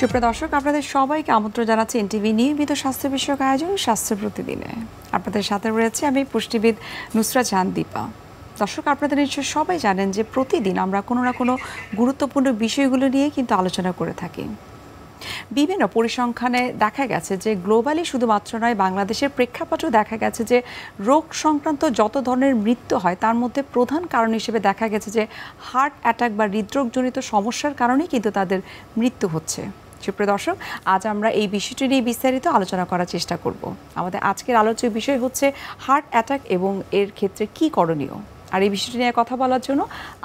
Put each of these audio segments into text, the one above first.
সুপ্রিয় দর্শক, আপনাদের সবাইকে আমন্ত্রণ জানাচ্ছি এনটিভি নিয়মিত স্বাস্থ্য বিষয়ক আয়োজন স্বাস্থ্য প্রতিদিনে। আপনাদের সাথে রয়েছে আমি পুষ্টিবিদ নুসরাত জাহান দীপা। দর্শক, আপনাদের নিশ্চয়ই সবাই জানেন যে প্রতিদিন আমরা কোনো না কোনো গুরুত্বপূর্ণ বিষয়গুলো নিয়ে কিন্তু আলোচনা করে থাকি। বিভিন্ন পরিসংখ্যানে দেখা গেছে যে গ্লোবালি শুধুমাত্র নয়, বাংলাদেশের প্রেক্ষাপটেও দেখা গেছে যে রোগ সংক্রান্ত যত ধরনের মৃত্যু হয় তার মধ্যে প্রধান কারণ হিসেবে দেখা গেছে যে হার্ট অ্যাটাক বা হৃদরোগজনিত সমস্যার কারণেই কিন্তু তাদের মৃত্যু হচ্ছে। সুপ্রিয় দর্শক, আজ আমরা এই বিষয়টি নিয়ে বিস্তারিত আলোচনা করার চেষ্টা করব। আমাদের আজকের আলোচ্য বিষয় হচ্ছে হার্ট অ্যাটাক এবং এর ক্ষেত্রে কি করণীয়। আর এই বিষয়টি নিয়ে কথা বলার জন্য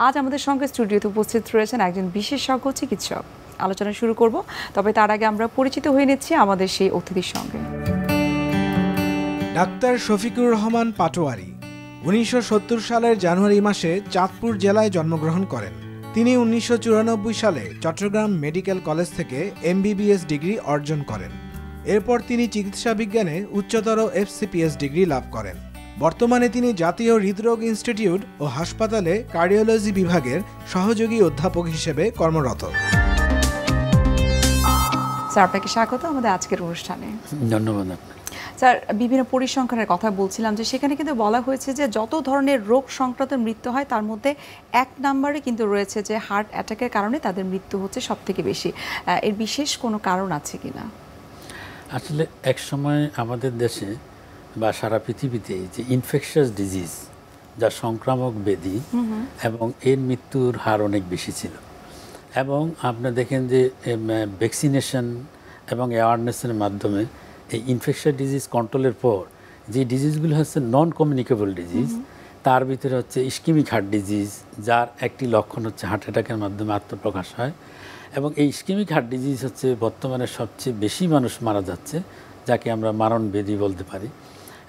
আজ আমাদের সঙ্গে স্টুডিওতে উপস্থিত রয়েছেন একজন বিশেষজ্ঞ চিকিৎসক। আলোচনা শুরু করব, তবে তার আগে আমরা পরিচিত হয়ে নিচ্ছি আমাদের সেই অতিথির সঙ্গে। ডাক্তার শফিকুর রহমান পাটোয়ারি 1970 সালের জানুয়ারি মাসে চাঁদপুর জেলায় জন্মগ্রহণ করেন। তিনি 1994 সালে চট্টগ্রাম মেডিকেল কলেজ থেকে MBBS ডিগ্রি অর্জন করেন। এরপর তিনি চিকিৎসা বিজ্ঞানে উচ্চতর FCPS ডিগ্রি লাভ করেন। বর্তমানে তিনি জাতীয় হৃদরোগ ইনস্টিটিউট ও হাসপাতালে কার্ডিওলজি বিভাগের সহযোগী অধ্যাপক হিসেবে কর্মরত। স্যার, আপনাকে স্বাগত আমাদের আজকের অনুষ্ঠানে। ধন্যবাদ। স্যার, বিভিন্ন পরিসংখ্যানের কথা বলছিলাম যে সেখানে কিন্তু বলা হয়েছে যে যত ধরনের রোগ সংক্রান্ত মৃত্যু হয় তার মধ্যে এক নম্বরে কিন্তু রয়েছে যে হার্ট অ্যাটাকের কারণে তাদের মৃত্যু হচ্ছে সব থেকে বেশি। এর বিশেষ কোনো কারণ আছে কিনা? আসলে এক সময় আমাদের দেশে বা সারা পৃথিবীতে যে ইনফেকশাস ডিজিজ, যা সংক্রামক ব্যাধি, এবং এর মৃত্যুর হার অনেক বেশি ছিল। এবং আপনি দেখেন যে ভ্যাকসিনেশন এবং অ্যাওয়ারনেসের মাধ্যমে এই ইনফেকশাস ডিজিজ কন্ট্রোলের পর যে ডিজিজগুলো হচ্ছে নন কমিউনিকেবল ডিজিজ, তার ভিতরে হচ্ছে ইস্কিমিক হার্ট ডিজিজ, যার একটি লক্ষণ হচ্ছে হার্ট অ্যাটাকের মাধ্যমে আত্মপ্রকাশ হয়। এবং এই ইস্কিমিক হার্ট ডিজিজ হচ্ছে বর্তমানে সবচেয়ে বেশি মানুষ মারা যাচ্ছে, যাকে আমরা মারণ ব্যাধি বলতে পারি।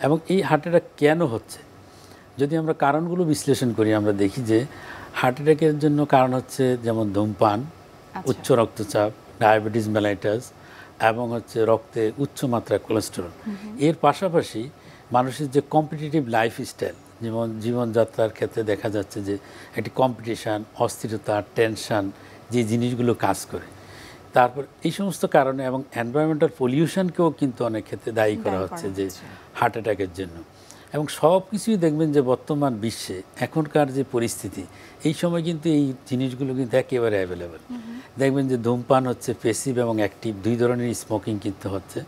এবং এই হার্ট অ্যাটাক কেন হচ্ছে, যদি আমরা কারণগুলো বিশ্লেষণ করি, আমরা দেখি যে হার্ট অ্যাটাকের জন্য কারণ হচ্ছে যেমন ধূমপান, উচ্চ রক্তচাপ, ডায়াবেটিস মেলাইটাস, এবং হচ্ছে রক্তে উচ্চ মাত্রায় কোলেস্টেরল। এর পাশাপাশি মানুষের যে কম্পিটিটিভ লাইফস্টাইল, যেমন জীবনযাত্রার ক্ষেত্রে দেখা যাচ্ছে যে একটি কম্পিটিশান, অস্থিরতা, টেনশান, যে জিনিসগুলো কাজ করে। তারপর এই সমস্ত কারণে এবং এনভায়রনমেন্টাল পলিউশনকেও কিন্তু অনেক ক্ষেত্রে দায়ী করা হচ্ছে যে হার্ট অ্যাটাকের জন্য। এবং সব কিছুই দেখবেন যে বর্তমান বিশ্বে এখনকার যে পরিস্থিতি, এই সময় কিন্তু এই জিনিসগুলো কিন্তু একেবারে অ্যাভেলেবেল। দেখবেন যে ধূমপান হচ্ছে প্যাসিভ এবং অ্যাক্টিভ, দুই ধরনের স্মোকিং কিন্তু হচ্ছে।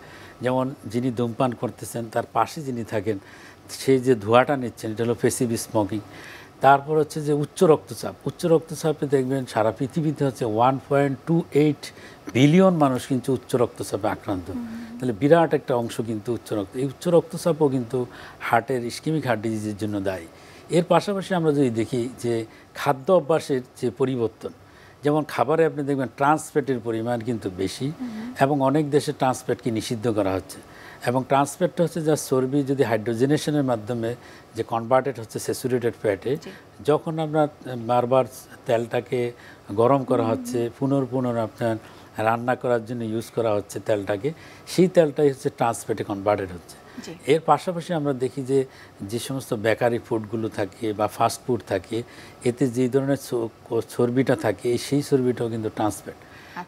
যেমন যিনি ধূমপান করতেছেন তার পাশে যিনি থাকেন, সেই যে ধোঁয়াটা নিচ্ছেন, এটা হলো প্যাসিভ স্মোকিং। তারপর হচ্ছে যে উচ্চ রক্তচাপে দেখবেন সারা পৃথিবীতে হচ্ছে 1.28 বিলিয়ন মানুষ কিন্তু উচ্চ রক্তচাপে আক্রান্ত। তাহলে বিরাট একটা অংশ কিন্তু এই উচ্চ রক্তচাপও কিন্তু হার্টের ইস্কিমিক হার্ট ডিজিজের জন্য দায়ী। এর পাশাপাশি আমরা যদি দেখি যে খাদ্য অভ্যাসের যে পরিবর্তন, যেমন খাবারে আপনি দেখবেন ট্রান্সফ্যাটের পরিমাণ কিন্তু বেশি, এবং অনেক দেশে ট্রান্সফ্যাটকে নিষিদ্ধ করা হচ্ছে। এবং ট্রান্সফ্যাটটা হচ্ছে যা চর্বি যদি হাইড্রোজেনেশনের মাধ্যমে যে কনভার্টেড হচ্ছে স্যাচুরেটেড ফ্যাটে, যখন আপনার বারবার তেলটাকে গরম করা হচ্ছে, পুনর আপনার রান্না করার জন্য ইউজ করা হচ্ছে তেলটাকে, সেই তেলটাই হচ্ছে ট্রান্সফ্যাটে কনভার্টেড হচ্ছে। এর পাশাপাশি আমরা দেখি যে যে সমস্ত বেকারি ফুডগুলো থাকে বা ফাস্ট ফুড থাকে, এতে যে ধরনের চর্বিটা থাকে, সেই চর্বিটাও কিন্তু ট্রান্সফ্যাট।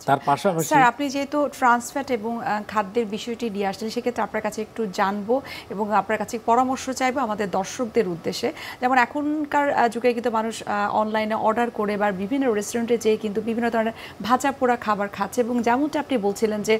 তার পাশাপাশি স্যার, আপনি যেহেতু ট্রান্সফ্যাট এবং খাদ্যের বিষয়টি নিয়ে আসছেন, সেক্ষেত্রে আপনার কাছে একটু জানবো এবং আপনার কাছে পরামর্শ চাইবো আমাদের দর্শকদের উদ্দেশ্যে। যেমন এখনকার যুগে কিন্তু মানুষ অনলাইনে অর্ডার করে বা বিভিন্ন রেস্টুরেন্টে যেয়ে কিন্তু বিভিন্ন ধরনের ভাজা পোড়া খাবার খাচ্ছে, এবং যেমনটা আপনি বলছিলেন যে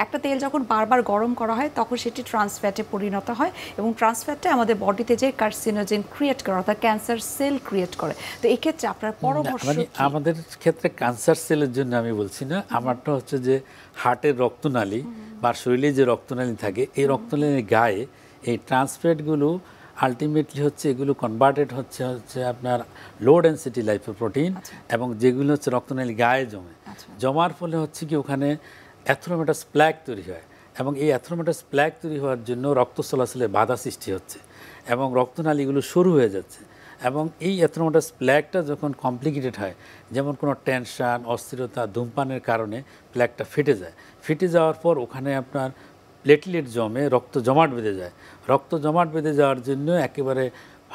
একটা তেল যখন বারবার গরম করা হয় তখন সেটি ট্রান্সফ্যাটে পরিণত হয়, এবং ট্রান্সফ্যাটটা আমাদের বডিতে যে কার্সিনোজেন ক্রিয়েট করে, অর্থাৎ ক্যান্সার সেল ক্রিয়েট করে। তো এই ক্ষেত্রে আপনার পরামর্শ? আমাদের ক্ষেত্রে ক্যান্সার সেলের জন্য আমি বলছি না, আমারটা হচ্ছে যে হার্টের রক্তনালী বা শরীরে যে রক্তনালী থাকে, এই রক্তনালীর গায়ে এই ট্রান্সফ্যাটগুলো আলটিমেটলি হচ্ছে এগুলো কনভার্টেড হচ্ছে আপনার লো ডেন্সিটি লাইপোপ্রোটিন, এবং যেগুলো হচ্ছে রক্তনালী গায়ে জমার ফলে হচ্ছে কি ওখানে অ্যাথেরোমাটাস প্ল্যাক তৈরি হয়, এবং এই অ্যাথেরোমাটাস প্ল্যাক তৈরি হওয়ার জন্য রক্ত চলাচলে বাধা সৃষ্টি হচ্ছে এবং রক্তনালীগুলো সরু হয়ে যাচ্ছে। এবং এই অ্যাথেরোমাটাস প্ল্যাকটা যখন কমপ্লিকেটেড হয়, যেমন কোনো টেনশান, অস্থিরতা, ধূমপানের কারণে প্ল্যাকটা ফেটে যাওয়ার পর ওখানে আপনার প্লেটলেট জমে রক্ত জমাট বেঁধে যায়। রক্ত জমাট বেঁধে যাওয়ার জন্য একেবারে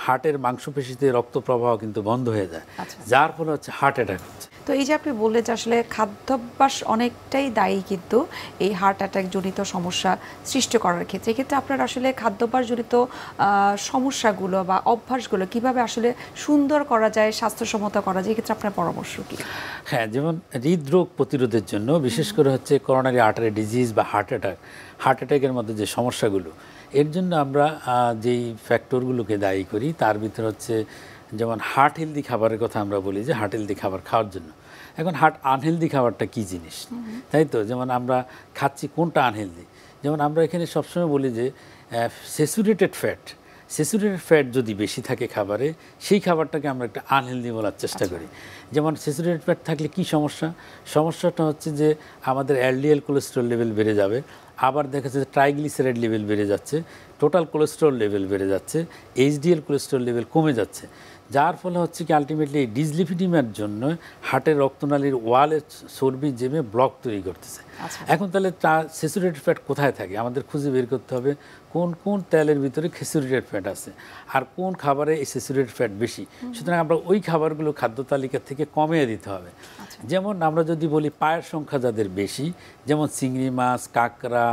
হার্টের মাংসপেশিতে রক্ত প্রবাহ কিন্তু বন্ধ হয়ে যায়, আচ্ছা। যার ফলে হচ্ছে হার্ট অ্যাটাক হচ্ছে। তো এই যে আপনি বললেন যে আসলে খাদ্যাভ্যাস অনেকটাই দায়ী কিন্তু এই হার্ট অ্যাটাক জনিত সমস্যা সৃষ্টি করার ক্ষেত্রে। এক্ষেত্রে আপনার আসলে খাদ্যাভ্যাস জনিত সমস্যাগুলো বা অভ্যাসগুলো কিভাবে আসলে সুন্দর করা যায়, স্বাস্থ্যসম্মত করা যায়, এক্ষেত্রে আপনার পরামর্শ কি? হ্যাঁ, যেমন হৃদরোগ প্রতিরোধের জন্য বিশেষ করে হচ্ছে করোনারি আর্টারি ডিজিজ বা হার্ট অ্যাটাকের মধ্যে যে সমস্যাগুলো, এর জন্য আমরা যেই ফ্যাক্টরগুলোকে দায়ী করি তার ভিতরে হচ্ছে যেমন হার্ট হেলদি খাবারের কথা আমরা বলি যে হার্ট হেলদি খাবার খাওয়ার জন্য। এখন হার্ট আনহেলদি খাবারটা কী জিনিস, তাই তো? যেমন আমরা খাচ্ছি কোনটা আনহেলদি, যেমন আমরা এখানে সবসময় বলি যে স্যাচুরেটেড ফ্যাট যদি বেশি থাকে খাবারে, সেই খাবারটাকে আমরা একটা আনহেলদি বলার চেষ্টা করি। যেমন স্যাচুরেটেড ফ্যাট থাকলে কি সমস্যাটা হচ্ছে যে আমাদের এলডিএল কোলেস্টেরল লেভেল বেড়ে যাবে, আবার দেখা যাচ্ছে ট্রাইগ্লিসারাইড লেভেল বেড়ে যাচ্ছে, টোটাল কোলেস্টেরল লেভেল বেড়ে যাচ্ছে, এইচডিএল কোলেস্টেরল লেভেল কমে যাচ্ছে, যার ফলে হচ্ছে কি আলটিমেটলি এই ডিসলিপিডিমের জন্য হার্টের রক্তনালীর ওয়ালের চর্বি জমে ব্লক তৈরি করতেছে। এখন তাহলে স্যাচুরেটেড ফ্যাট কোথায় থাকে আমাদের খুঁজে বের করতে হবে, কোন কোন তেলের ভিতরে স্যাচুরেটেড ফ্যাট আছে আর কোন খাবারে এই স্যাচুরেটেড ফ্যাট বেশি। সুতরাং আমরা ওই খাবারগুলো খাদ্য তালিকা থেকে কমিয়ে দিতে হবে। যেমন আমরা যদি বলি পায়ের সংখ্যা যাদের বেশি, যেমন চিংড়ি মাছ, কাঁকড়া,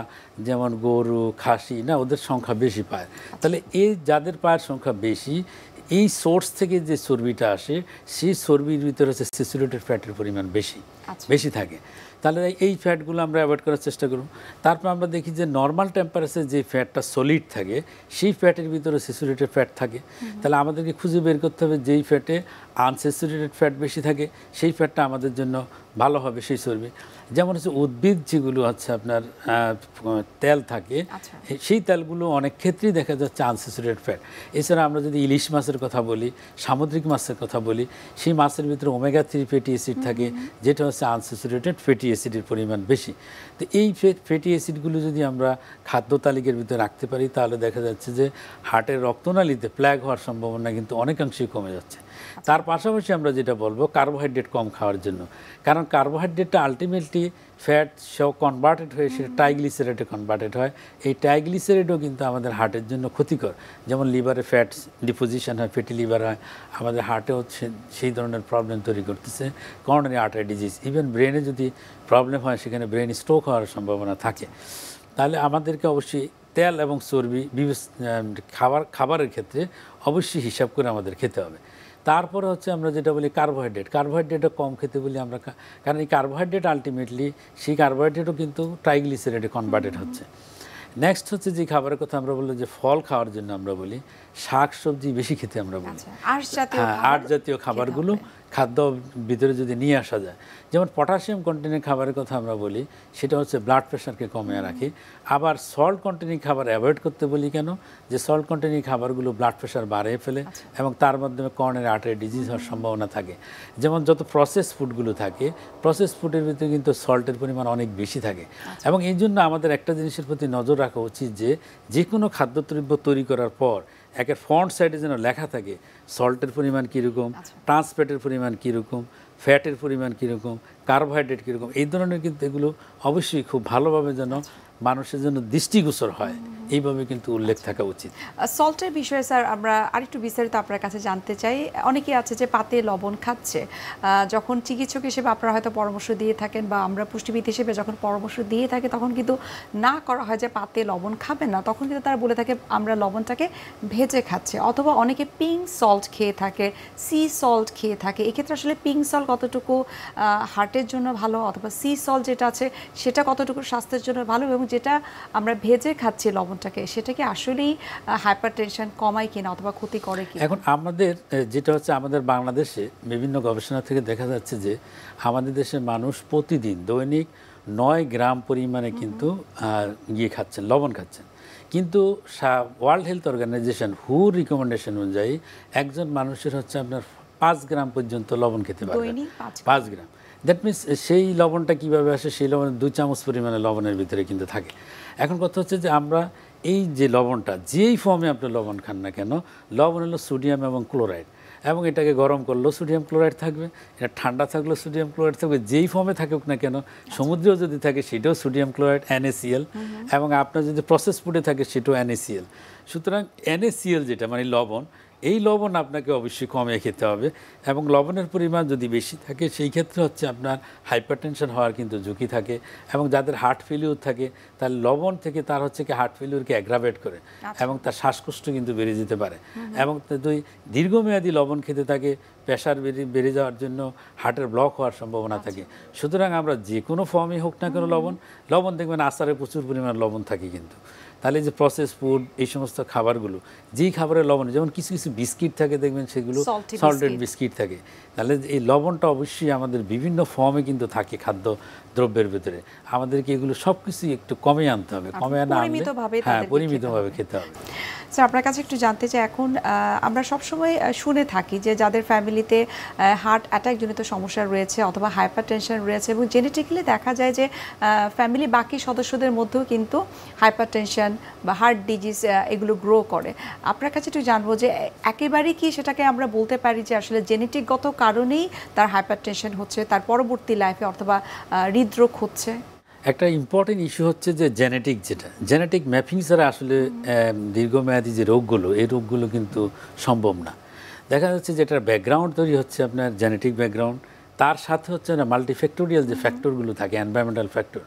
যেমন গরু, খাসি, না ওদের সংখ্যা বেশি পায়, তাহলে এই যাদের পায়ের সংখ্যা বেশি, এই সোর্স থেকে যে চর্বিটা আসে সেই চর্বির ভিতরে হচ্ছে স্যাচুরেটেড ফ্যাটের পরিমাণ বেশি থাকে। তাহলে এই ফ্যাটগুলো আমরা অ্যাভয়েড করার চেষ্টা করব। তারপর আমরা দেখি যে নর্মাল টেম্পারেচারে যে ফ্যাটটা সলিড থাকে সেই ফ্যাটের ভিতরে স্যাচুরেটেড ফ্যাট থাকে। তাহলে আমাদেরকে খুঁজে বের করতে হবে যেই ফ্যাটে আনস্যাচুরেটেড ফ্যাট বেশি থাকে সেই ফ্যাটটা আমাদের জন্য ভালো হবে সেই চর্বি। যেমন হচ্ছে উদ্ভিদ যেগুলো হচ্ছে আপনার তেল থাকে, সেই তেলগুলো অনেক ক্ষেত্রেই দেখা যাচ্ছে আনস্যাচুরেটেড ফ্যাট। এছাড়া আমরা যদি ইলিশ মাছের কথা বলি, সামুদ্রিক মাছের কথা বলি, সেই মাছের ভিতরে ওমেগা 3 ফ্যাটি অ্যাসিড থাকে, যেটা হচ্ছে আনস্যাচুরেটেড ফ্যাটি অ্যাসিডের পরিমাণ বেশি। তো এই ফ্যাটি অ্যাসিডগুলো যদি আমরা খাদ্য তালিকার ভিতরে রাখতে পারি তাহলে দেখা যাচ্ছে যে হার্টের রক্তনালীতে প্লাগ হওয়ার সম্ভাবনা কিন্তু অনেকাংশেই কমে যাচ্ছে। তার পাশাপাশি আমরা যেটা বলবো কার্বোহাইড্রেট কম খাওয়ার জন্য, কারণ কার্বোহাইড্রেটটা আলটিমেটলি ফ্যাট সহ কনভার্টেড হয়ে সেটা ট্রাইগ্লিসারাইডে কনভার্টেড হয়। এই ট্রাইগ্লিসারাইডও কিন্তু আমাদের হার্টের জন্য ক্ষতিকর। যেমন লিভারে ফ্যাট ডিপোজিশন হয়, ফ্যাটি লিভার হয়, আমাদের হার্টেও সেই ধরনের প্রবলেম তৈরি করতেছে, করোনারি আর্টারি ডিজিজ। ইভেন ব্রেনে যদি প্রবলেম হয় সেখানে ব্রেন স্ট্রোক হওয়ার সম্ভাবনা থাকে। তাহলে আমাদেরকে অবশ্যই তেল এবং চর্বি খাবারের ক্ষেত্রে অবশ্যই হিসাব করে আমাদের খেতে হবে। তারপরে হচ্ছে আমরা যেটা বলি কার্বোহাইড্রেটও কম খেতে বলি আমরা, কারণ এই কার্বোহাইড্রেট আলটিমেটলি সেই কার্বোহাইড্রেটও কিন্তু ট্রাইগ্লিসারাইডে কনভার্টেড হচ্ছে। নেক্সট হচ্ছে যে খাবারের কথা আমরা বললো যে ফল খাওয়ার জন্য আমরা বলি শাক সবজি বেশি খেতে আমরা বলি। আঁশ জাতীয় খাবারগুলো খাদ্য ভিতরে যদি নিয়ে আসা যায়, যেমন পটাশিয়াম কন্টেনিং খাবারের কথা আমরা বলি, সেটা হচ্ছে ব্লাড প্রেশারকে কমিয়ে রাখে। আবার সল্ট কন্টেনিং খাবার অ্যাভয়েড করতে বলি কেন, যে সল্ট কন্টেনিং খাবারগুলো ব্লাড প্রেশার বাড়িয়ে ফেলে এবং তার মাধ্যমে করোনারি আর্টারি ডিজিজ হওয়ার সম্ভাবনা থাকে। যেমন যত প্রসেস ফুডগুলো থাকে, প্রসেস ফুডের ভিতরে কিন্তু সল্টের পরিমাণ অনেক বেশি থাকে। এবং এই জন্য আমাদের একটা জিনিসের প্রতি নজর রাখা উচিত যে কোনো খাদ্যদ্রব্য তৈরি করার পর একের ফ্রন্ট সাইডে যেন লেখা থাকে সল্টের পরিমাণ কীরকম, ট্রান্সফ্যাটের পরিমাণ কীরকম, ফ্যাটের পরিমাণ কীরকম, কার্বোহাইড্রেট কীরকম, এই ধরনের কিন্তু এগুলো অবশ্যই খুব ভালোভাবে যেন মানুষের জন্য দৃষ্টিগোচর হয়, এইভাবে কিন্তু উল্লেখ থাকা উচিত। সল্টের বিষয়ে স্যার আমরা আরেকটু বিস্তারিত আপনার কাছে জানতে চাই। অনেকেই আছে যে পাতে লবণ খাচ্ছে, যখন চিকিৎসক হিসেবে আপনারা হয়তো পরামর্শ দিয়ে থাকেন বা আমরা পুষ্টিবিদ হিসেবে যখন পরামর্শ দিয়ে থাকি তখন কিন্তু না করা হয় যে পাতে লবণ খাবেন না, তখন কিন্তু তারা বলে থাকে আমরা লবণটাকে ভেজে খাচ্ছি, অথবা অনেকে পিঙ্ক সল্ট খেয়ে থাকে, সি সল্ট খেয়ে থাকে। এক্ষেত্রে আসলে পিঙ্ক সল্ট কতটুকু হার্টের জন্য ভালো, অথবা সি সল্ট যেটা আছে সেটা কতটুকু স্বাস্থ্যের জন্য ভালো, এবং যেটা আমরা ভেজে খাচ্ছি লবণটাকে সেটা কি আসলেই হাইপারটেনশন কমায় কিনা অথবা ক্ষতি করে কি? এখন আমাদের যেটা হচ্ছে আমাদের বাংলাদেশে বিভিন্ন গবেষণা থেকে দেখা যাচ্ছে যে আমাদের দেশের মানুষ প্রতিদিন দৈনিক 9 গ্রাম পরিমাণে কিন্তু খাচ্ছেন, লবণ খাচ্ছেন। কিন্তু ওয়ার্ল্ড হেলথ অর্গানাইজেশন রিকমেন্ডেশন অনুযায়ী একজন মানুষের হচ্ছে আপনার 5 গ্রাম পর্যন্ত লবণ খেতে পারবে, 5 গ্রাম। দ্যাট মিনস সেই লবণটা কীভাবে আসে, সেই লবণের 2 চামচ পরিমাণে লবণের ভিতরে কিন্তু থাকে। এখন কথা হচ্ছে যে আমরা এই যে লবণটা যেই ফর্মে আপনি লবণ খান না কেন, লবণ হলো সোডিয়াম এবং ক্লোরাইড, এবং এটাকে গরম করলেও সোডিয়াম ক্লোরাইড থাকবে, এটা ঠান্ডা থাকলেও সোডিয়াম ক্লোরাইড থাকবে, যেই ফর্মে থাকুক না কেন, সমুদ্রেও যদি থাকে সেটাও সোডিয়াম ক্লোরাইড NaCl, এবং আপনার যদি প্রসেস ফুডে থাকে সেটাও NaCl। সুতরাং NaCl যেটা মানে লবণ, এই লবণ আপনাকে অবশ্যই কমিয়ে খেতে হবে এবং লবণের পরিমাণ যদি বেশি থাকে সেই ক্ষেত্রে হচ্ছে আপনার হাইপারটেনশন হওয়ার কিন্তু ঝুঁকি থাকে এবং যাদের হার্ট ফেলিউর থাকে তার লবণ থেকে তার হচ্ছে কি হার্ট ফেলিউরকে অ্যাগ্রাভেট করে এবং তার শ্বাসকষ্ট কিন্তু বেড়ে যেতে পারে এবং যদি দীর্ঘমেয়াদী লবণ খেতে থাকে প্রেশার বেড়ে যাওয়ার জন্য হার্টের ব্লক হওয়ার সম্ভাবনা থাকে। সুতরাং আমরা যে কোনো ফর্মই হোক না কেন লবণ দেখবেন আচারে প্রচুর পরিমাণ লবণ থাকে কিন্তু তাহলে যে প্রসেস ফুড এই সমস্ত খাবারগুলো যেই খাবারের লবণ যেমন কিছু কিছু বিস্কিট থাকে দেখবেন সেগুলো সল্টেড বিস্কিট থাকে তাহলে এই লবণটা অবশ্যই আমাদের বিভিন্ন ফর্মে কিন্তু থাকে খাদ্য দ্রব্যের ভিতরে আমাদেরকে এগুলো সব কিছুই একটু কমে আনতে হবে কমে না আনলে হ্যাঁ পরিমিতভাবে খেতে হবে। স্যার আপনার কাছে একটু জানতে চাই এখন আমরা সবসময় শুনে থাকি যে যাদের ফ্যামিলিতে হার্ট অ্যাটাক জনিত সমস্যা রয়েছে অথবা হাইপারটেনশন রয়েছে এবং জেনেটিক্যালি দেখা যায় যে ফ্যামিলি বাকি সদস্যদের মধ্যেও কিন্তু হাইপারটেনশন বা হার্ট ডিজিজ এগুলো গ্রো করে। আপনার কাছে একটু জানবো যে একেবারেই কি সেটাকে আমরা বলতে পারি যে আসলে জেনেটিকগত কারণেই তার হাইপারটেনশন হচ্ছে তার পরবর্তী লাইফে অথবা হৃদরোগ হচ্ছে? একটা ইম্পর্টেন্ট ইস্যু হচ্ছে যে জেনেটিক ম্যাপিং ছাড়া আসলে দীর্ঘমেয়াদী যে রোগগুলো এই রোগগুলো কিন্তু সম্ভব না। দেখা যাচ্ছে যে এটার ব্যাকগ্রাউন্ড তৈরি হচ্ছে আপনার জেনেটিক ব্যাকগ্রাউন্ড তার সাথে হচ্ছে না মাল্টিফ্যাক্টোরিয়াল যে ফ্যাক্টরগুলো থাকে এনভায়রনমেন্টাল ফ্যাক্টর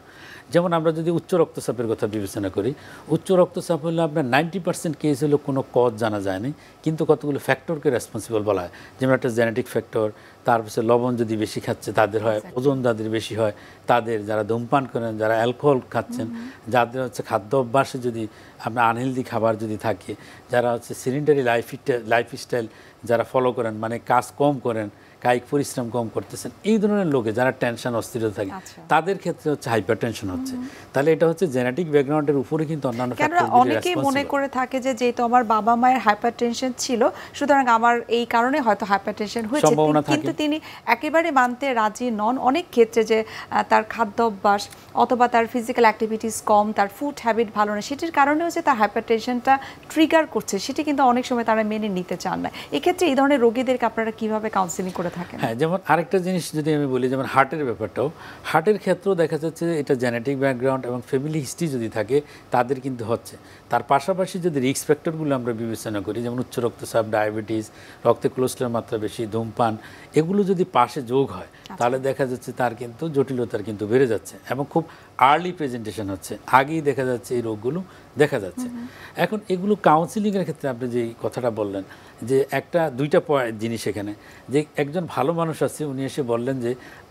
যেমন আমরা যদি উচ্চ রক্তচাপের কথা বিবেচনা করি উচ্চ রক্তচাপ হলে আপনার 90% কেস হলো কোনো কজ জানা যায়নি কিন্তু কতগুলো ফ্যাক্টরকে রেসপন্সিবল বলা হয় যেমন একটা জেনেটিক ফ্যাক্টর তারপরে লবণ যদি বেশি খাচ্ছে তাদের হয় ওজন যাদের বেশি হয় তাদের যারা ধূমপান করেন যারা অ্যালকোহল খাচ্ছেন যাদের হচ্ছে খাদ্য অভ্যাসে যদি আপনার আনহেলদি খাবার যদি থাকে যারা হচ্ছে সিলিন্ডারি লাইফস্টাইল যারা ফলো করেন মানে কাজ কম করেন কায়িক পরিশ্রম কম করতেছেন এই ধরনের লোকে যারা টেনশন অস্থিরতা থাকে তাদের ক্ষেত্রে হচ্ছে হাইপারটেনশন হচ্ছে তাহলে এটা হচ্ছে জেনেটিক ব্যাকগ্রাউন্ডের উপরে কিন্তু অন্যান্য ফ্যাক্টরগুলো অনেকেই মনে করে থাকে যে যেহেতু আমার বাবা মায়ের হাইপারটেনশন ছিল সুতরাং আমার এই কারণে হয়তো হাইপারটেনশন হয়েছে কিন্তু তিনি একেবারে মানতে রাজি নন অনেক ক্ষেত্রে যে তার খাদ্য অভ্যাস অথবা তার ফিজিক্যাল অ্যাক্টিভিটিস কম তার ফুড হ্যাবিট ভালো না সেটির কারণেও যে তার হাইপারটেনশনটা ট্রিগার করছে সেটি কিন্তু অনেক সময় তারা মেনে নিতে চান না। এক্ষেত্রে এই ধরনের রোগীদেরকে আপনারা কিভাবে কাউন্সিলিং করে থাকেন? হ্যাঁ যেমন আরেকটা জিনিস যদি আমি বলি যেমন হার্টের ব্যাপারটাও হার্টের ক্ষেত্রেও দেখা যাচ্ছে এটা জেনেটিক ব্যাকগ্রাউন্ড এবং ফ্যামিলি হিস্ট্রি যদি থাকে তাদের কিন্তু হচ্ছে তার পাশাপাশি যদি রিস্ক ফ্যাক্টরগুলো আমরা বিবেচনা করি যেমন উচ্চ রক্তচাপ ডায়াবেটিস রক্তে কোলেস্টেরলের মাত্রা বেশি ধূমপান এগুলো যদি পাশে যোগ হয় তাহলে দেখা যাচ্ছে তার কিন্তু জটিলতার কিন্তু বেড়ে যাচ্ছে এবং খুব আর্লি প্রেজেন্টেশন হচ্ছে আগেই দেখা যাচ্ছে এই রোগগুলো দেখা যাচ্ছে। এখন এগুলো কাউন্সিলিংয়ের ক্ষেত্রে আপনি যে কথাটা বললেন যে দুইটা জিনিস এখানে যে একজন ভালো মানুষ আছে উনি এসে বললেন যে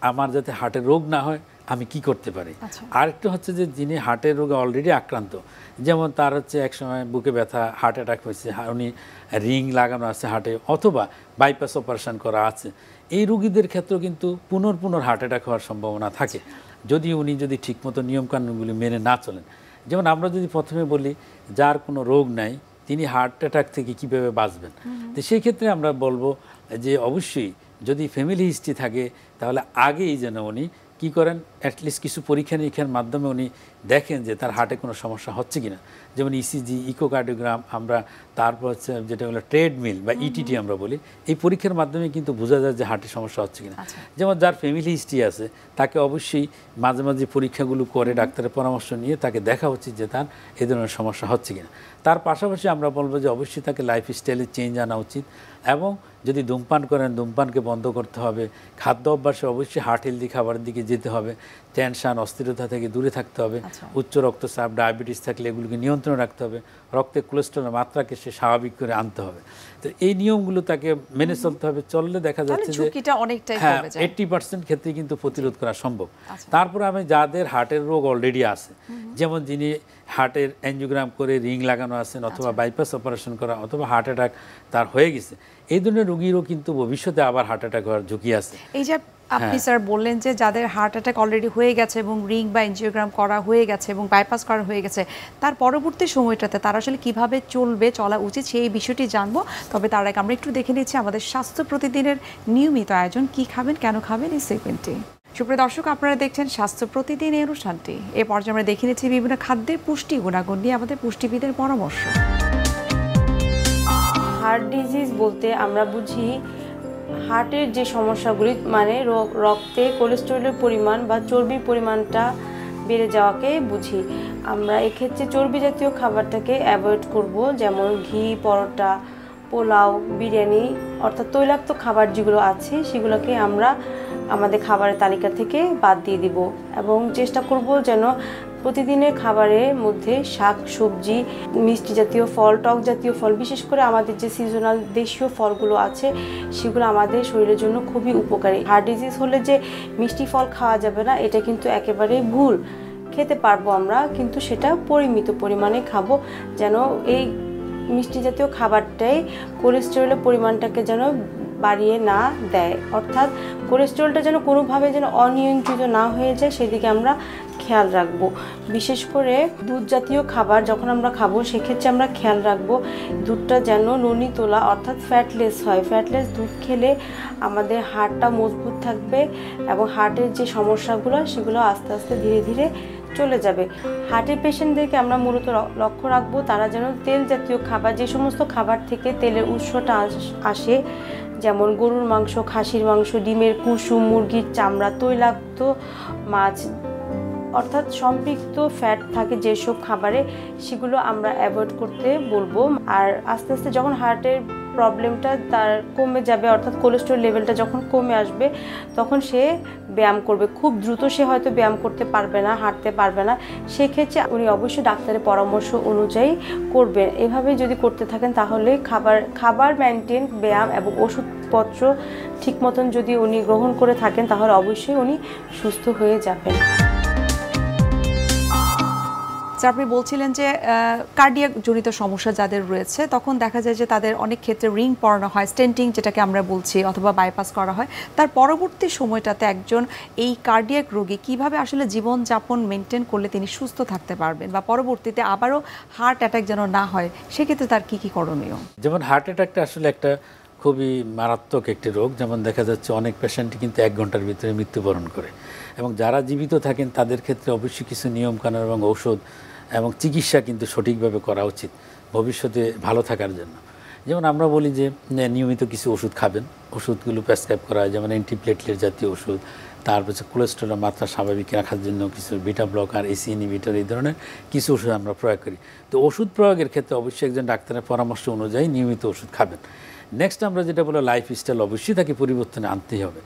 আমার যাতে হার্টের রোগ না হয় আমি কি করতে পারি আরেকটা হচ্ছে যে যিনি হার্টের রোগে অলরেডি আক্রান্ত যেমন তার হচ্ছে একসময় বুকে ব্যথা হার্ট অ্যাটাক হয়েছে উনি রিং লাগানো আছে হার্টে অথবা বাইপাস অপারেশন করা আছে এই রোগীদের ক্ষেত্রেও কিন্তু পুনর হার্ট অ্যাটাক হওয়ার সম্ভাবনা থাকে উনি যদি ঠিকমতো নিয়মকানুনগুলি মেনে না চলেন। যেমন আমরা যদি প্রথমে বলি যার কোনো রোগ নাই তিনি হার্ট অ্যাটাক থেকে কীভাবে বাঁচবেন তো সেই ক্ষেত্রে আমরা বলবো যে অবশ্যই যদি ফ্যামিলি হিস্ট্রি থাকে তাহলে আগেই যেন উনি কী করেন অ্যাটলিস্ট কিছু পরীক্ষা নিরীক্ষার মাধ্যমে উনি দেখেন যে তার হার্টে কোনো সমস্যা হচ্ছে কিনা যেমন ইসিজি ইকোকার্ডিওগ্রাম আমরা তারপর হচ্ছে যেটা হলো ট্রেডমিল বা ইটিটি আমরা বলি এই পরীক্ষার মাধ্যমে কিন্তু বোঝা যায় যে হার্টের সমস্যা হচ্ছে কিনা। যেমন যার ফ্যামিলি হিস্ট্রি আছে তাকে অবশ্যই মাঝে মাঝে পরীক্ষাগুলো করে ডাক্তারের পরামর্শ নিয়ে তাকে দেখা উচিত যে তার এই ধরনের সমস্যা হচ্ছে কিনা। তার পাশাপাশি আমরা বলবো যে অবশ্যই তাকে লাইফস্টাইলে চেঞ্জ আনা উচিত এবং যদি ধূমপান করেন ধূমপানকে বন্ধ করতে হবে খাদ্য অভ্যাসে অবশ্যই হার্ট হেলদি খাবারের দিকে যেতে হবে টেনশন অস্থিরতা থেকে দূরে থাকতে হবে উচ্চ রক্তচাপ ডায়াবেটিস থাকলে এগুলোকে নিয়ন্ত্রণে রাখতে হবে রক্তে কোলেস্টেরলের মাত্রাকে সে স্বাভাবিক করে আনতে হবে তো এই নিয়মগুলো তাকে মেনে চলতে হবে চললে দেখা যাচ্ছে যে 80% ক্ষেত্রে কিন্তু প্রতিরোধ করা সম্ভব। তারপরে আমি যাদের হার্টের রোগ অলরেডি আছে যেমন যিনি হার্টের অ্যাঞ্জিওগ্রাম করে রিং লাগানো আছেন অথবা বাইপাস অপারেশন করা অথবা হার্ট অ্যাটাক তার হয়ে গেছে এই ধরনের রোগীরও কিন্তু ভবিষ্যতে আবার হার্ট অ্যাটাক হওয়ার ঝুঁকি আছে। এই যে আপনি স্যার বললেন যে যাদের হার্ট অ্যাটাক অলরেডি হয়ে গেছে এবং রিং বা এনজিওগ্রাম করা হয়ে গেছে এবং বাইপাস করা হয়ে গেছে তার পরবর্তী সময়টাতে তারা আসলে কিভাবে চলা উচিত সেই বিষয়টি জানবো তবে তার আগে আমরা একটু দেখে নিচ্ছি আমাদের স্বাস্থ্য প্রতিদিনের নিয়মিত আয়োজন কি খাবেন কেন খাবেন এই সেগমেন্টে। সুপ্রিয় দর্শক আপনারা দেখছেন স্বাস্থ্য প্রতিদিন এই অনুষ্ঠানটি এ পর্যায়ে আমরা দেখে নিচ্ছি বিভিন্ন খাদ্যের পুষ্টি গুণাগুণ নিয়ে আমাদের পুষ্টিবিদের পরামর্শ। হার্ট ডিজিজ বলতে আমরা বুঝি হার্টের যে সমস্যাগুলি মানে রক্তে কোলেস্টেরলের পরিমাণ বা চর্বির পরিমাণটা বেড়ে যাওয়াকে বুঝি। আমরা এক্ষেত্রে চর্বি জাতীয় খাবারটাকে অ্যাভয়েড করব যেমন ঘি পরোটা পোলাও, বিরিয়ানি অর্থাৎ তৈলাক্ত খাবার যেগুলো আছে সেগুলোকে আমরা আমাদের খাবারের তালিকা থেকে বাদ দিয়ে দিব এবং চেষ্টা করব যেন প্রতিদিনের খাবারের মধ্যে শাক সবজি, মিষ্টি জাতীয় ফল, টক জাতীয় ফল, বিশেষ করে আমাদের যে সিজনাল দেশীয় ফলগুলো আছে সেগুলো আমাদের শরীরের জন্য খুবই উপকারী। হার্ট ডিজিজ হলে যে মিষ্টি ফল খাওয়া যাবে না এটা কিন্তু একেবারেই ভুল। খেতে পারবো আমরা, কিন্তু সেটা পরিমিত পরিমাণে খাবো, যেন এই মিষ্টি জাতীয় খাবারটাই কোলেস্টেরলের পরিমাণটাকে যেন বাড়িয়ে না দেয়, অর্থাৎ কোলেস্টেরলটা যেন কোনোভাবে যেন অনিয়ন্ত্রিত না হয়ে যায় সেদিকে আমরা খেয়াল রাখবো। বিশেষ করে দুধ জাতীয় খাবার যখন আমরা খাবো সেক্ষেত্রে আমরা খেয়াল রাখবো দুধটা যেন ননি তোলা অর্থাৎ ফ্যাটলেস হয়। ফ্যাটলেস দুধ খেলে আমাদের হার্টটা মজবুত থাকবে এবং হার্টের যে সমস্যাগুলো সেগুলো আস্তে আস্তে ধীরে ধীরে চলে যাবে। হার্টের পেশেন্টদেরকে আমরা মূলত লক্ষ্য রাখবো তারা যেন তেল জাতীয় খাবার, যে সমস্ত খাবার থেকে তেলের উৎসটা আসে, যেমন গরুর মাংস, খাসির মাংস, ডিমের কুসুম, মুরগির চামড়া, তৈলাক্ত মাছ অর্থাৎ সম্পৃক্ত ফ্যাট থাকে যেসব খাবারে সেগুলো আমরা অ্যাভয়েড করতে বলবো। আর আস্তে আস্তে যখন হার্টের প্রবলেমটা তার কমে যাবে অর্থাৎ কোলেস্টেরল লেভেলটা যখন কমে আসবে তখন সে ব্যায়াম করবে। খুব দ্রুত সে হয়তো ব্যায়াম করতে পারবে না, হাঁটতে পারবে না, সেক্ষেত্রে উনি অবশ্যই ডাক্তারের পরামর্শ অনুযায়ী করবেন। এভাবে যদি করতে থাকেন তাহলে খাবার মেনটেন, ব্যায়াম এবং ওষুধপত্র ঠিক মতন যদি উনি গ্রহণ করে থাকেন তাহলে অবশ্যই উনি সুস্থ হয়ে যাবেন। আপনি বলছিলেন যে কার্ডিয়াক জনিত সমস্যা যাদের রয়েছে তখন দেখা যায় যে তাদের অনেক ক্ষেত্রে রিং পরানো হয়, স্টেন্টিং যেটাকে আমরা বলছি, অথবা বাইপাস করা হয়। তার পরবর্তী সময়টাতে একজন এই কার্ডিয়াক রোগী কিভাবে আসলে জীবনযাপন মেনটেন করলে তিনি সুস্থ থাকতে পারবেন বা পরবর্তীতে আবারও হার্ট অ্যাটাক যেন না হয়, সেক্ষেত্রে তার কি করণীয়? যেমন হার্ট অ্যাটাকটা আসলে একটা খুবই মারাত্মক একটি রোগ। যেমন দেখা যাচ্ছে অনেক পেশেন্টই কিন্তু 1 ঘন্টার ভিতরে মৃত্যুবরণ করে, এবং যারা জীবিত থাকেন তাদের ক্ষেত্রে অবশ্যই কিছু নিয়মকানুন এবং ঔষধ এবং চিকিৎসা কিন্তু সঠিকভাবে করা উচিত ভবিষ্যতে ভালো থাকার জন্য। যেমন আমরা বলি যে নিয়মিত কিছু ওষুধ খাবেন, ওষুধগুলো প্রেসক্রাইব করা হয়, যেমন অ্যান্টিপ্লেটলেট জাতীয় ওষুধ, তারপর কোলেস্টেরলের মাত্রা স্বাভাবিক রাখার জন্য কিছু বিটা ব্লকার, এসি ইনহিবিটর, এই ধরনের কিছু ওষুধ আমরা প্রয়োগ করি। তো ওষুধ প্রয়োগের ক্ষেত্রে অবশ্যই একজন ডাক্তারের পরামর্শ অনুযায়ী নিয়মিত ওষুধ খাবেন। নেক্সট আমরা যেটা বলো লাইফস্টাইল, অবশ্যই তাকে পরিবর্তনে আনতেই হবে।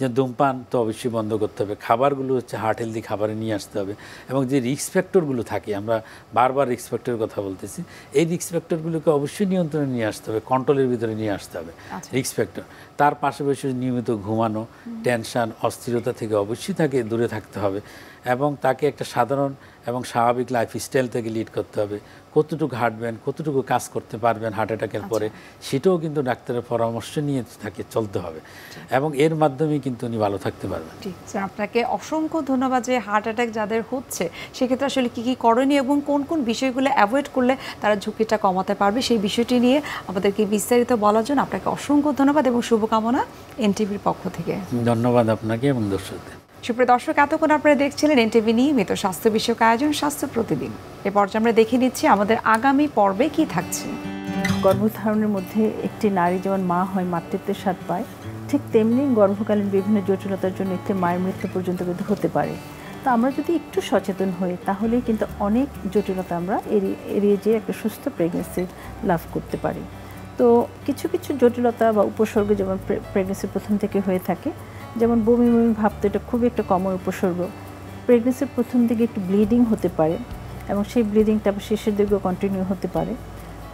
যে ধূমপান তো অবশ্যই বন্ধ করতে হবে, খাবারগুলো হচ্ছে হার্ট হেলদি খাবারে নিয়ে আসতে হবে, এবং যে রিস্ক ফ্যাক্টরগুলো থাকে, আমরা বারবার রিস্ক ফ্যাক্টরের কথা বলতেছি, এই রিস্ক ফ্যাক্টরগুলোকে অবশ্যই নিয়ন্ত্রণে নিয়ে আসতে হবে, কন্ট্রোলের ভিতরে নিয়ে আসতে হবে রিস্ক ফ্যাক্টর। তার পাশাপাশি নিয়মিত ঘুমানো, টেনশন, অস্থিরতা থেকে অবশ্যই তাকে দূরে থাকতে হবে, এবং তাকে একটা সাধারণ এবং স্বাভাবিক লাইফস্টাইল থেকে লিড করতে হবে। কতটুকু হাঁটবেন, কতটুকু কাজ করতে পারবেন হার্ট অ্যাটাকের পরে, সেটাও কিন্তু ডাক্তারের পরামর্শ নিয়ে তাকে চলতে হবে, এবং এর মাধ্যমেই কিন্তু উনি ভালো থাকতে পারবেন। ঠিক স্যার, আপনাকে অসংখ্য ধন্যবাদ। যে হার্ট অ্যাটাক যাদের হচ্ছে সেক্ষেত্রে আসলে কী কী করণীয় এবং কোন কোন বিষয়গুলো অ্যাভয়েড করলে তারা ঝুঁকিটা কমাতে পারবে সেই বিষয়টি নিয়ে আমাদেরকে বিস্তারিত বলার জন্য আপনাকে অসংখ্য ধন্যবাদ এবং শুভকামনা এনটিভির পক্ষ থেকে। ধন্যবাদ আপনাকে এবং দর্শকদের। সুপ্রিয় দর্শক, এতক্ষণ আপনারা দেখছিলেন এনটিভি নিয়মিত স্বাস্থ্য বিষয়ক আয়োজন স্বাস্থ্য প্রতিদিন। এ পর্যায়ে আমরা দেখে নিচ্ছি আমাদের আগামী পর্বে কি থাকছে। গর্ভধারণের মধ্যে একটি নারী যেমন মা হয়, মাতৃত্বের স্বাদ পায়, ঠিক তেমনি গর্ভকালীন বিভিন্ন জটিলতার জন্য একটি মায়ের মৃত্যু পর্যন্ত কিন্তু হতে পারে। তো আমরা যদি একটু সচেতন হই তাহলেই কিন্তু অনেক জটিলতা আমরা এড়িয়ে যেয়ে একটা সুস্থ প্রেগনেন্সি লাভ করতে পারি। তো কিছু কিছু জটিলতা বা উপসর্গ যেমন প্রেগনেন্সির প্রথম থেকে হয়ে থাকে, যেমন বমি বমি ভাব, তো এটা খুবই একটা কমন উপসর্গ। প্রেগনেন্সির প্রথম দিকে একটু ব্লিডিং হতে পারে এবং সেই ব্লিডিংটা শেষের দিকেও কন্টিনিউ হতে পারে।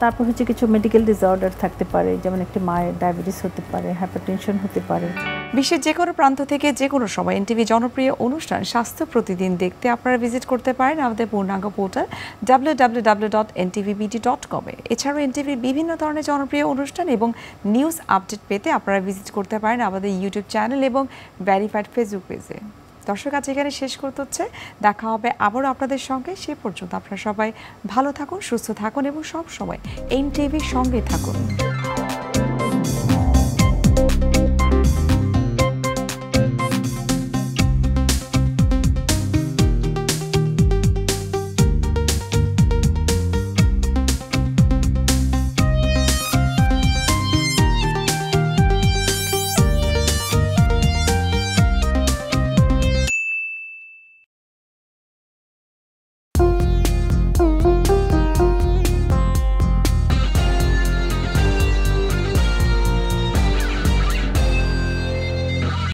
তারপর হচ্ছে কিছু মেডিকেল ডিসঅর্ডার থাকতে পারে, যেমন একটি মায়ের ডায়াবেটিস হতে পারে, হাইপারটেনশন হতে পারে। বিশ্বের যে কোনো প্রান্ত থেকে যে কোনো সময় এনটিভি জনপ্রিয় অনুষ্ঠান স্বাস্থ্য প্রতিদিন দেখতে আপনারা ভিজিট করতে পারেন আমাদের পূর্ণাঙ্গ পোর্টাল www.ntvbd.com। এছাড়াও এনটিভির বিভিন্ন ধরনের জনপ্রিয় অনুষ্ঠান এবং নিউজ আপডেট পেতে আপনারা ভিজিট করতে পারেন আমাদের ইউটিউব চ্যানেল এবং ভেরিফাইড ফেসবুক পেজে। দর্শক, আজ এখানে শেষ করতে হচ্ছে, দেখা হবে আবারও আপনাদের সঙ্গে। সে পর্যন্ত আপনারা সবাই ভালো থাকুন, সুস্থ থাকুন এবং সব সময় এনটিভির সঙ্গে থাকুন।